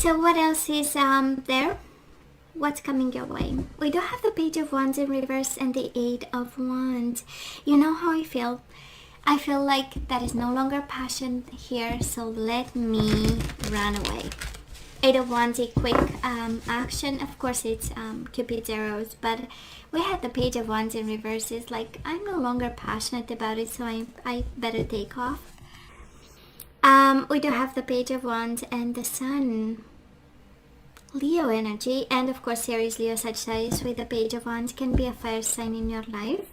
So what else is there? What's coming your way? We do have the Page of Wands in reverse and the 8 of Wands. You know how I feel? I feel like there is no longer passion here, so let me run away. 8 of Wands, a quick action. Of course, it's Cupid's arrows, but we had the Page of Wands in reverse. It's like I'm no longer passionate about it, so I better take off. We do have the Page of Wands and the Sun. Leo energy, and of course Aries, Leo, Sagittarius with the Page of Wands can be a fire sign in your life.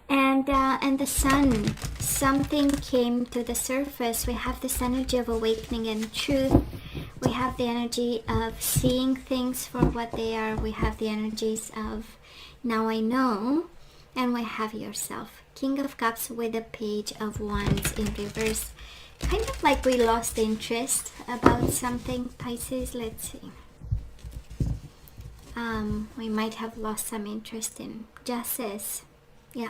And the Sun, something came to the surface. We have this energy of awakening and truth. We have the energy of seeing things for what they are. We have the energies of now I know, and we have yourself. King of Cups with the Page of Wands in reverse. Kind of like we lost interest about something, Pisces. Let's see. We might have lost some interest in justice. Yeah.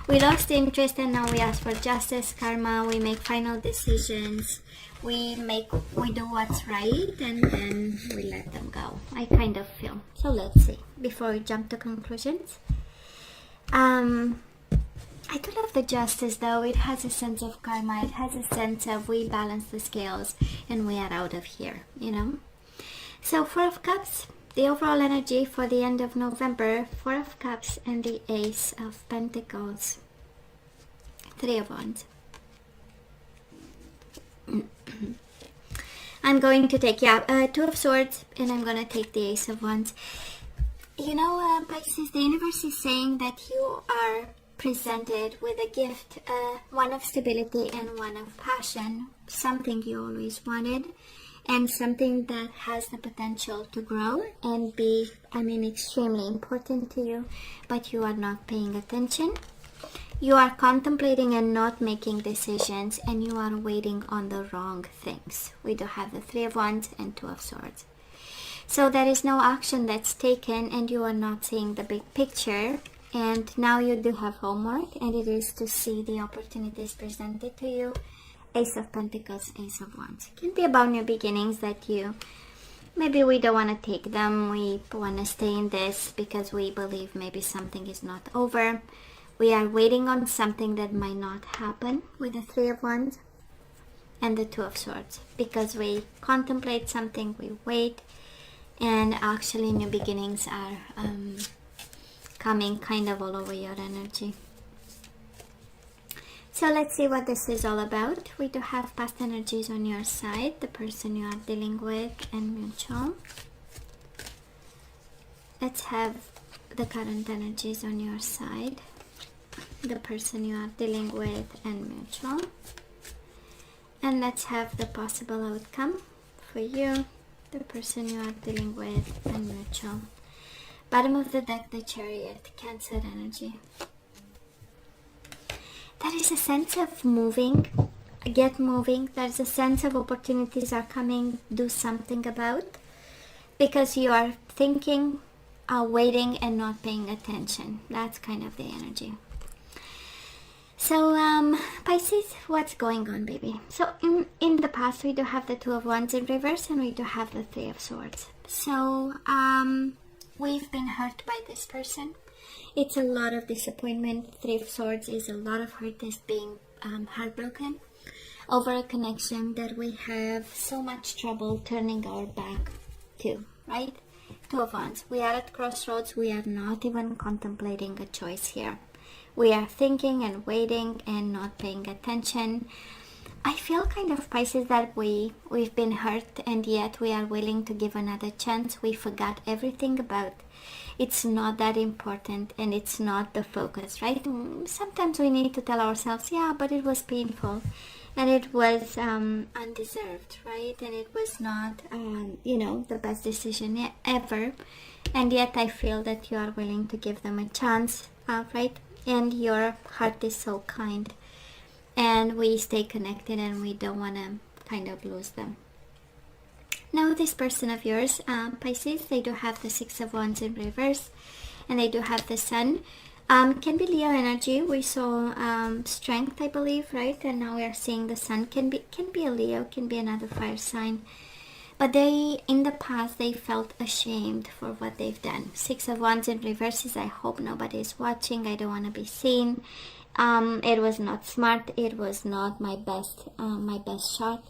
We lost interest and now we ask for justice, karma. We make final decisions. We do what's right and then we let them go. I kind of feel. So let's see. Before we jump to conclusions. I do love the justice though. It has a sense of karma. It has a sense of we balance the scales and we are out of here, you know. So 4 of Cups, the overall energy for the end of November, 4 of Cups and the Ace of Pentacles, 3 of Wands. I'm going to take, 2 of Swords, and I'm going to take the Ace of Wands. You know, Pisces, the universe is saying that you are presented with a gift, one of stability and one of passion, something you always wanted, and something that has the potential to grow and be, extremely important to you, but you are not paying attention. You are contemplating and not making decisions, and you are waiting on the wrong things. We do have the 3 of Wands and 2 of Swords. So there is no action that's taken, and you are not seeing the big picture. And now you do have homework, and it is to see the opportunities presented to you. Ace of Pentacles, Ace of Wands. It can be about new beginnings that maybe we don't want to take them. We want to stay in this because we believe maybe something is not over. We are waiting on something that might not happen with the 3 of Wands and the 2 of Swords. Because we contemplate something, we wait, and actually new beginnings are coming kind of all over your energy. So let's see what this is all about. We do have past energies on your side, the person you are dealing with, and mutual. Let's have the current energies on your side, the person you are dealing with, and mutual. And let's have the possible outcome for you, the person you are dealing with, and mutual. Bottom of the deck, the Chariot, Cancer energy. There is a sense of moving, get moving. There's a sense of opportunities are coming, do something about. Because you are thinking, waiting, and not paying attention. That's kind of the energy. So, Pisces, what's going on, baby? So, in the past, we do have the 2 of Wands in reverse, and we do have the 3 of Swords. So, we've been hurt by this person. It's a lot of disappointment. 3 of Swords is a lot of hurt, is being heartbroken over a connection that we have so much trouble turning our back to, right? 2 of Wands. We are at crossroads. We are not even contemplating a choice here. We are thinking and waiting and not paying attention. I feel kind of, Pisces, that we've been hurt and yet we are willing to give another chance. We forgot everything about it's not that important and it's not the focus, right? Sometimes we need to tell ourselves, yeah, but it was painful and it was undeserved, right? And it was not, the best decision ever. And yet I feel that you are willing to give them a chance, right? And your heart is so kind. And we stay connected and we don't want to kind of lose them. Now this person of yours, Pisces, they do have the 6 of Wands in reverse. And they do have the Sun. Can be Leo energy. We saw strength, I believe, right? And now we are seeing the Sun. Can be a Leo, can be another fire sign. But they, in the past, they felt ashamed for what they've done. Six of Wands in reverses. I hope nobody is watching. I don't want to be seen. It was not smart. It was not my best shot.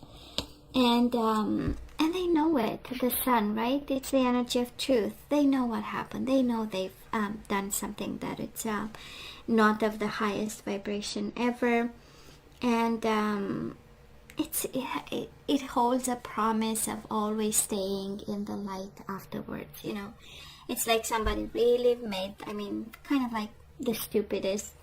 And they know it. The Sun, right? It's the energy of truth. They know what happened. They know they've done something that it's not of the highest vibration ever. And it holds a promise of always staying in the light afterwards, you know. It's like somebody really made, I mean, kind of like the stupidest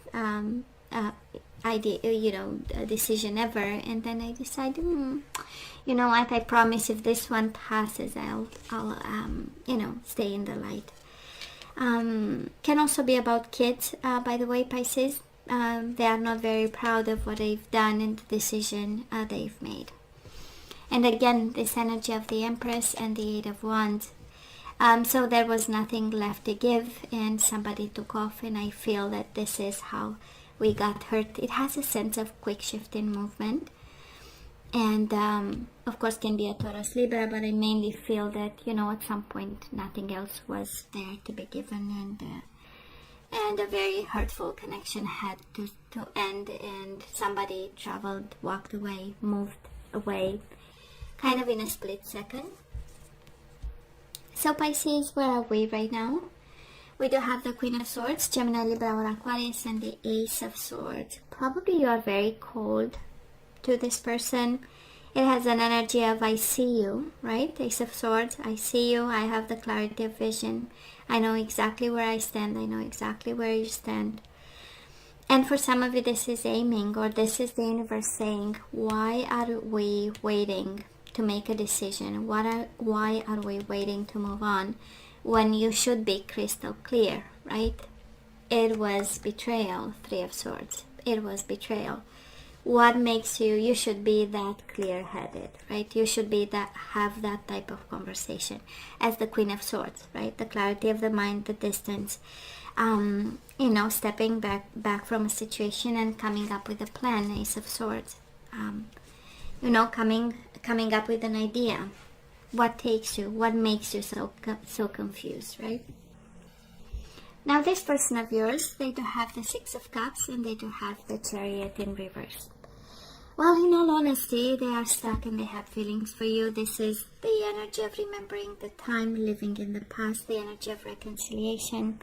idea, you know, decision ever, and then I decided, you know what, I promise if this one passes, I'll you know, stay in the light. Can also be about kids, by the way, Pisces. They are not very proud of what they've done and the decision they've made. And again, this energy of the Empress and the Eight of Wands. So there was nothing left to give, and somebody took off, and I feel that this is how we got hurt. It has a sense of quick shift in movement, and of course can be a Taurus Libra, but I mainly feel that, you know, at some point nothing else was there to be given, and a very hurtful connection had to end, and somebody traveled, walked away, moved away, kind of in a split second. So Pisces, where are we right now? We do have the Queen of Swords, Gemini, Libra, or Aquarius, and the Ace of Swords. Probably you are very cold to this person. It has an energy of I see you, right? Ace of Swords, I see you, I have the clarity of vision. I know exactly where I stand, I know exactly where you stand. And for some of you, this is aiming, or this is the universe saying, why are we waiting to make a decision? Why are we waiting to move on when you should be crystal clear, right? It was betrayal, Three of Swords. It was betrayal. What makes you should be that clear-headed, right? You should be have that type of conversation as the Queen of Swords, right? The clarity of the mind, the distance, you know, stepping back from a situation and coming up with a plan, Ace of Swords. You know, coming up with an idea. What takes you? What makes you so confused, right? Now, this person of yours, they do have the Six of Cups, and they do have the Chariot in reverse. Well, in all honesty, they are stuck and they have feelings for you. This is the energy of remembering the time, living in the past, the energy of reconciliation,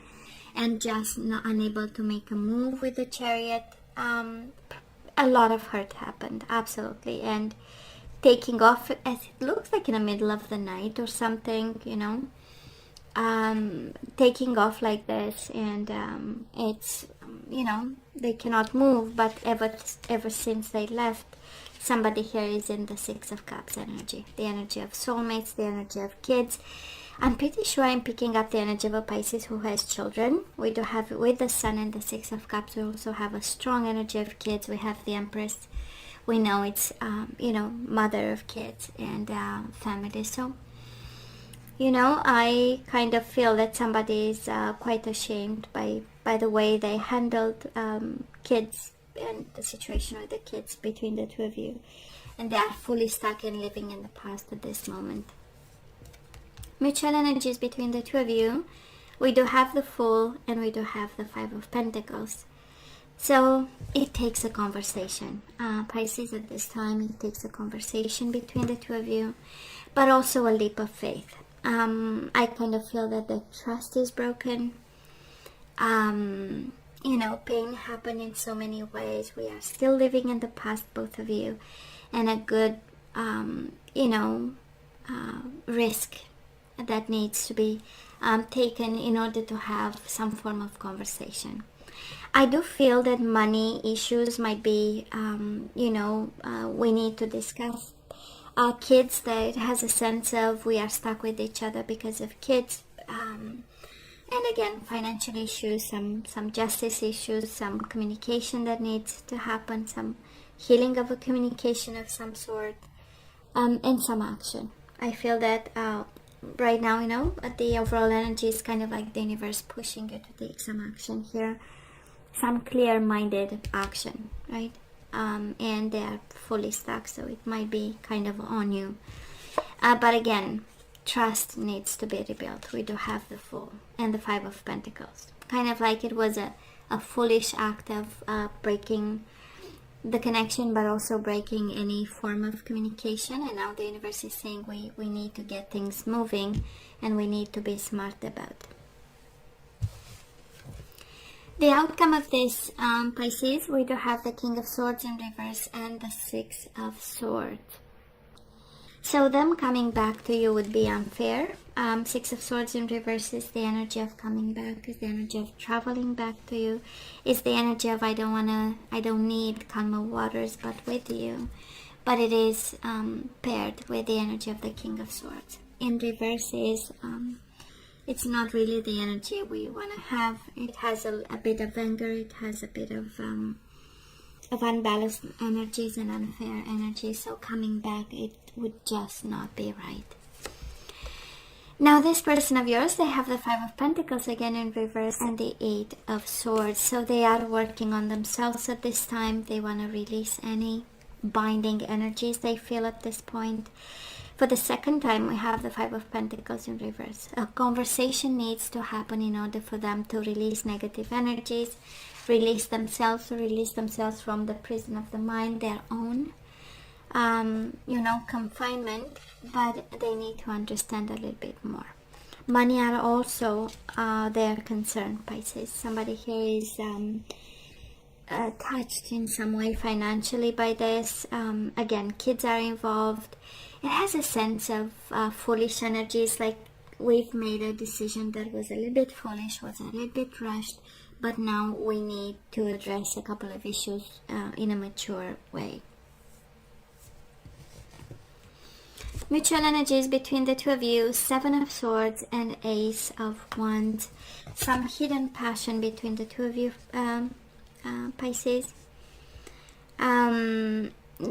and just not unable to make a move with the Chariot. A lot of hurt happened, absolutely, and taking off, as it looks like in the middle of the night or something, you know, taking off like this, and it's, you know, they cannot move, but ever since they left, somebody here is in the Six of Cups energy, the energy of soulmates, the energy of kids. I'm pretty sure I'm picking up the energy of a Pisces who has children. We do have, with the Sun and the Six of Cups, we also have a strong energy of kids. We have the Empress. We know it's, you know, mother of kids and family. So, you know, I kind of feel that somebody is quite ashamed by the way they handled kids and the situation with the kids between the two of you. And they are fully stuck and living in the past at this moment. Mutual energies between the two of you. We do have the Fool and we do have the Five of Pentacles. So it takes a conversation. Pisces, at this time, it takes a conversation between the two of you, but also a leap of faith. I kind of feel that the trust is broken. You know, pain happened in so many ways. We are still living in the past, both of you, and a good, you know, risk that needs to be taken in order to have some form of conversation. I do feel that money issues might be, you know, we need to discuss. Kids, that has a sense of we are stuck with each other because of kids. And again, financial issues, some justice issues, some communication that needs to happen, some healing of a communication of some sort, and some action. I feel that right now, you know, the overall energy is kind of like the universe pushing you to take some action here. Some clear-minded action, right? And they are fully stuck, so it might be kind of on you. But again, trust needs to be rebuilt. We do have the Fool and the Five of Pentacles. Kind of like it was a foolish act of breaking the connection, but also breaking any form of communication. And now the universe is saying we need to get things moving, and we need to be smart about it. The outcome of this, Pisces, we do have the King of Swords in reverse and the Six of Swords. So them coming back to you would be unfair. Six of Swords in reverse is the energy of coming back, is the energy of traveling back to you, is the energy of I don't need calmer waters but with you. But it is paired with the energy of the King of Swords. In reverse is, it's not really the energy we want to have. It has a bit of anger, it has a bit of unbalanced energies and unfair energies. So coming back, it would just not be right. Now this person of yours, they have the Five of Pentacles again in reverse and the Eight of Swords. So they are working on themselves at this time. They want to release any binding energies they feel at this point. For the second time, we have the Five of Pentacles in reverse. A conversation needs to happen in order for them to release negative energies, release themselves from the prison of the mind, their own, confinement, but they need to understand a little bit more. Money are also their concern, Pisces. Somebody here is touched in some way financially by this. Again, kids are involved. It has a sense of foolish energies, like we've made a decision that was a little bit foolish, was a little bit rushed, but now we need to address a couple of issues in a mature way. Mutual energies between the two of you, Seven of Swords and Ace of Wands. Some hidden passion between the two of you, Pisces.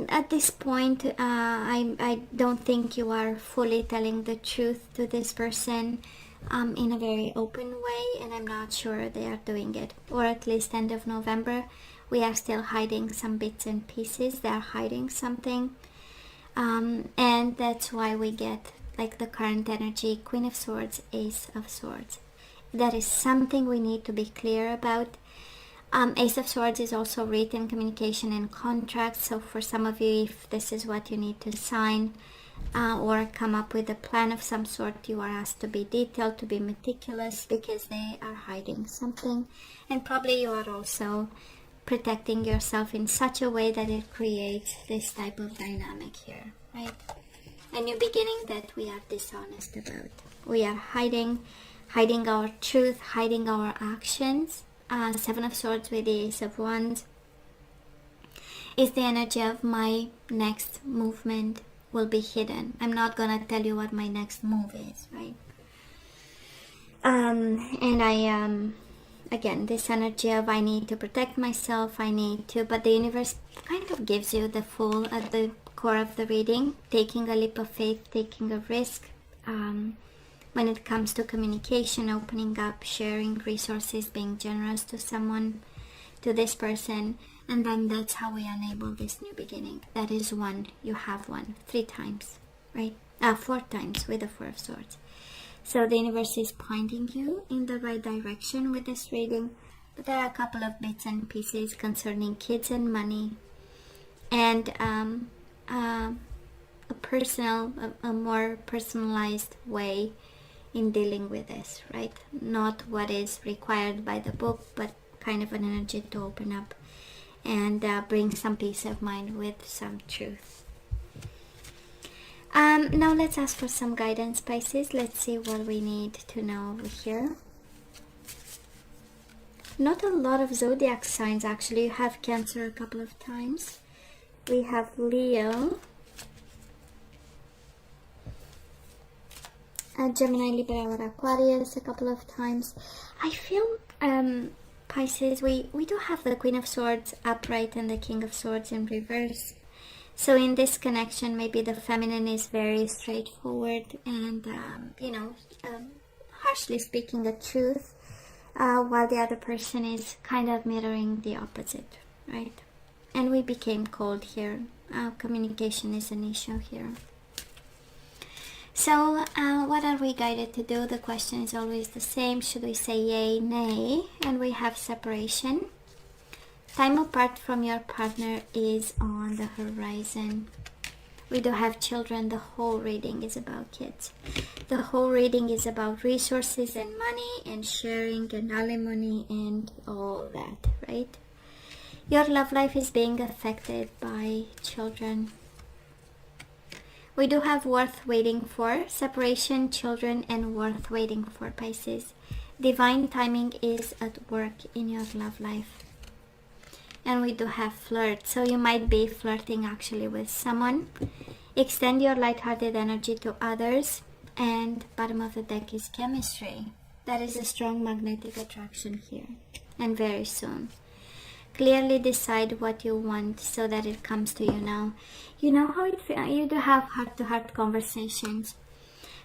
At this point, I don't think you are fully telling the truth to this person in a very open way, and I'm not sure they are doing it. Or at least end of November, we are still hiding some bits and pieces. They are hiding something. And that's why we get like the current energy, Queen of Swords, Ace of Swords. That is something we need to be clear about. Ace of Swords is also written communication and contracts. So for some of you, if this is what you need to sign or come up with a plan of some sort, you are asked to be detailed, to be meticulous, because they are hiding something. And probably you are also protecting yourself in such a way that it creates this type of dynamic here, right? A new beginning that we are dishonest about. We are hiding our truth, hiding our actions. Seven of Swords with the Ace of Wands is the energy of my next movement will be hidden. I'm not gonna tell you what my next move is, right? And I again, this energy of I need to protect myself, but the universe kind of gives you the Fool at the core of the reading, taking a leap of faith, taking a risk. When it comes to communication, opening up, sharing resources, being generous to someone, to this person, and then that's how we enable this new beginning. That is one. You have one 3 times, right? 4 times with the Four of Swords. So the universe is pointing you in the right direction with this reading. But there are a couple of bits and pieces concerning kids and money, and a more personalized way in dealing with this, right? Not what is required by the book, but kind of an energy to open up and bring some peace of mind with some truth. Now let's ask for some guidance, Pisces. Let's see what we need to know over here. Not a lot of zodiac signs, actually. You have Cancer a couple of times. We have Leo, Gemini, Libra, or Aquarius a couple of times. I feel, Pisces, we do have the Queen of Swords upright and the King of Swords in reverse. So in this connection, maybe the feminine is very straightforward and, harshly speaking the truth, while the other person is kind of mirroring the opposite, right? And we became cold here. Communication is an issue here. So what are we guided to do? The question is always the same. Should we say yay, nay? And we have separation. Time apart from your partner is on the horizon. We do have children. The whole reading is about kids. The whole reading is about resources and money and sharing and alimony and all that, right? Your love life is being affected by children. We do have worth waiting for, separation, children, and worth waiting for, Pisces. Divine timing is at work in your love life. And we do have flirt, so you might be flirting actually with someone. Extend your light-hearted energy to others. And bottom of the deck is chemistry. That is a strong magnetic attraction here, and very soon. Clearly decide what you want so that it comes to you now. You know how it feels. You do have heart-to-heart conversations.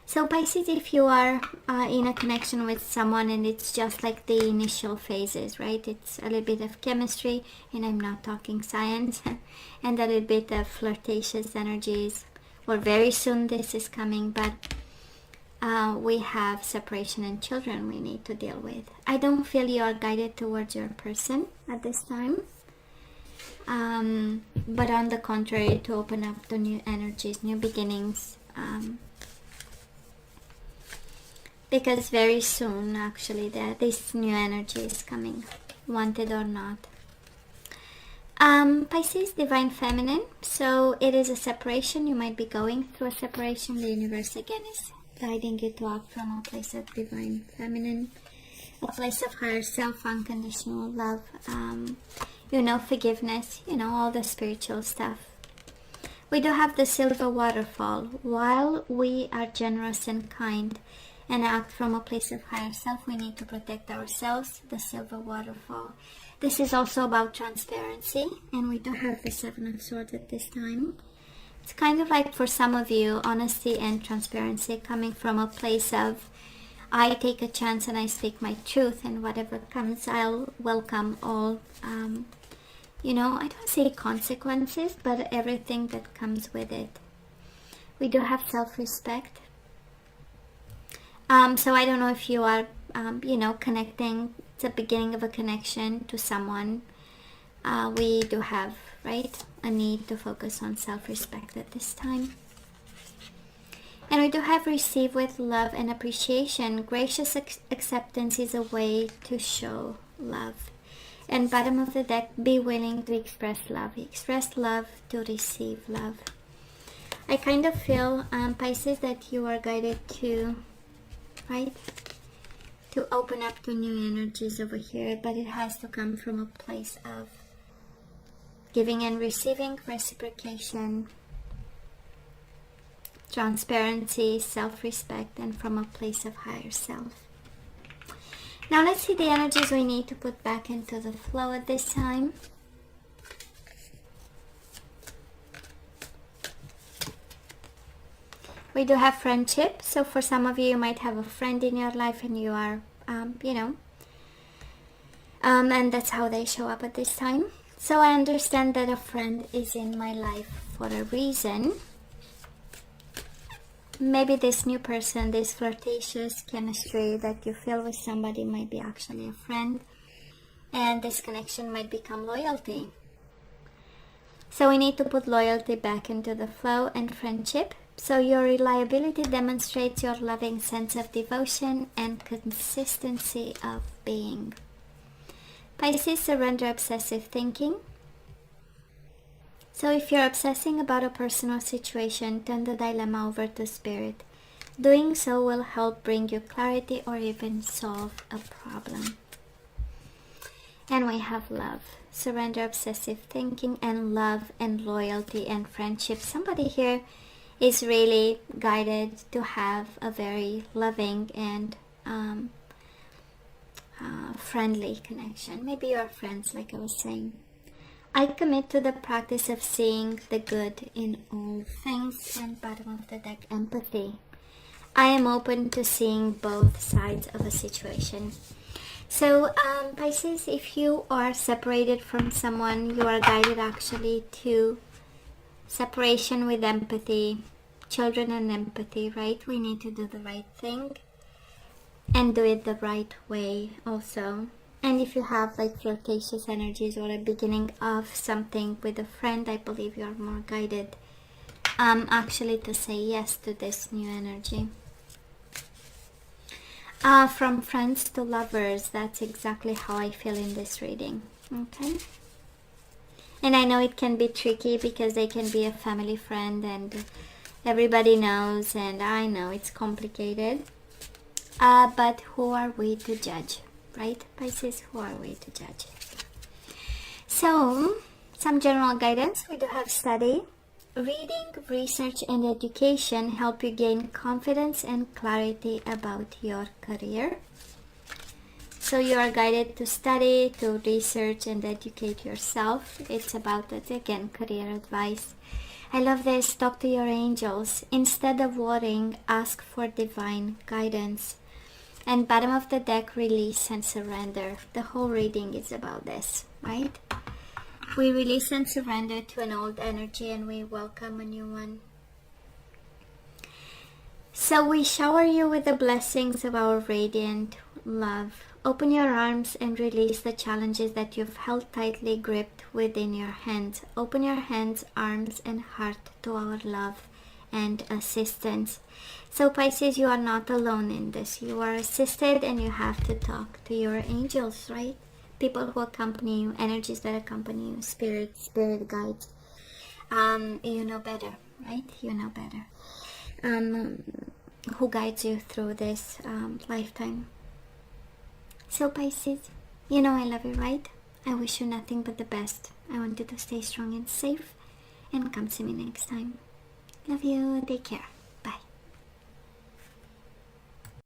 So Pisces, if you are in a connection with someone and it's just like the initial phases, right? It's a little bit of chemistry, and I'm not talking science, and a little bit of flirtatious energies. Well, very soon this is coming, but we have separation and children we need to deal with. I don't feel you are guided towards your person at this time. But on the contrary, to open up to new energies, new beginnings. Because very soon, actually, this new energy is coming, wanted or not. Pisces, divine feminine. So it is a separation. You might be going through a separation. The universe again is guiding you to act from a place of divine feminine, a place of higher self, unconditional love, forgiveness, all the spiritual stuff. We do have the silver waterfall. While we are generous and kind and act from a place of higher self, we need to protect ourselves, the silver waterfall. This is also about transparency, and we do have the Seven of Swords at this time. It's kind of like, for some of you, honesty and transparency coming from a place of, I take a chance and I speak my truth, and whatever comes, I'll welcome all, I don't say consequences, but everything that comes with it. We do have self-respect. So I don't know if you are, connecting, it's the beginning of a connection to someone. We do have, right, a need to focus on self-respect at this time. And we do have receive with love and appreciation. Gracious acceptance is a way to show love. And bottom of the deck, be willing to express love. Express love to receive love. I kind of feel, Pisces, that you are guided to, right, to open up to new energies over here. But it has to come from a place of giving and receiving, reciprocation, transparency, self-respect, and from a place of higher self. Now let's see the energies we need to put back into the flow at this time. We do have friendship. So for some of you, you might have a friend in your life and you are, and that's how they show up at this time. So I understand that a friend is in my life for a reason. Maybe this new person, this flirtatious chemistry that you feel with somebody might be actually a friend. And this connection might become loyalty. So we need to put loyalty back into the flow and friendship. So your reliability demonstrates your loving sense of devotion and consistency of being. Pisces, surrender obsessive thinking. So if you're obsessing about a person or situation, turn the dilemma over to spirit. Doing so will help bring you clarity or even solve a problem. And we have love. Surrender obsessive thinking and love and loyalty and friendship. Somebody here is really guided to have a very loving and friendly connection. Maybe you're friends, like I was saying. I commit to the practice of seeing the good in all things. And bottom of the deck, empathy. I am open to seeing both sides of a situation. So Pisces, if you are separated from someone, you are guided actually to separation with empathy, children and empathy, right? We need to do the right thing and do it the right way also. And if you have like flirtatious energies or a beginning of something with a friend, I believe you are more guided actually to say yes to this new energy. From friends to lovers, that's exactly how I feel in this reading. Okay. And I know it can be tricky because they can be a family friend and everybody knows, and I know it's complicated. But who are we to judge, right? Pisces, who are we to judge? So, some general guidance. We do have study. Reading, research, and education help you gain confidence and clarity about your career. So you are guided to study, to research, and educate yourself. It's about it, again, career advice. I love this. Talk to your angels. Instead of worrying, ask for divine guidance. And bottom of the deck, release and surrender. The whole reading is about this, right? We release and surrender to an old energy and we welcome a new one. So we shower you with the blessings of our radiant love. Open your arms and release the challenges that you've held tightly gripped within your hands. Open your hands, arms, and heart to our love and assistance. So Pisces, you are not alone in this. You are assisted and you have to talk to your angels, right? People who accompany you, energies that accompany you, spirit guides. You know better, right? You know better. Who guides you through this lifetime. So Pisces, you know I love you, right? I wish you nothing but the best. I want you to stay strong and safe, and come see me next time. Love you. Take care.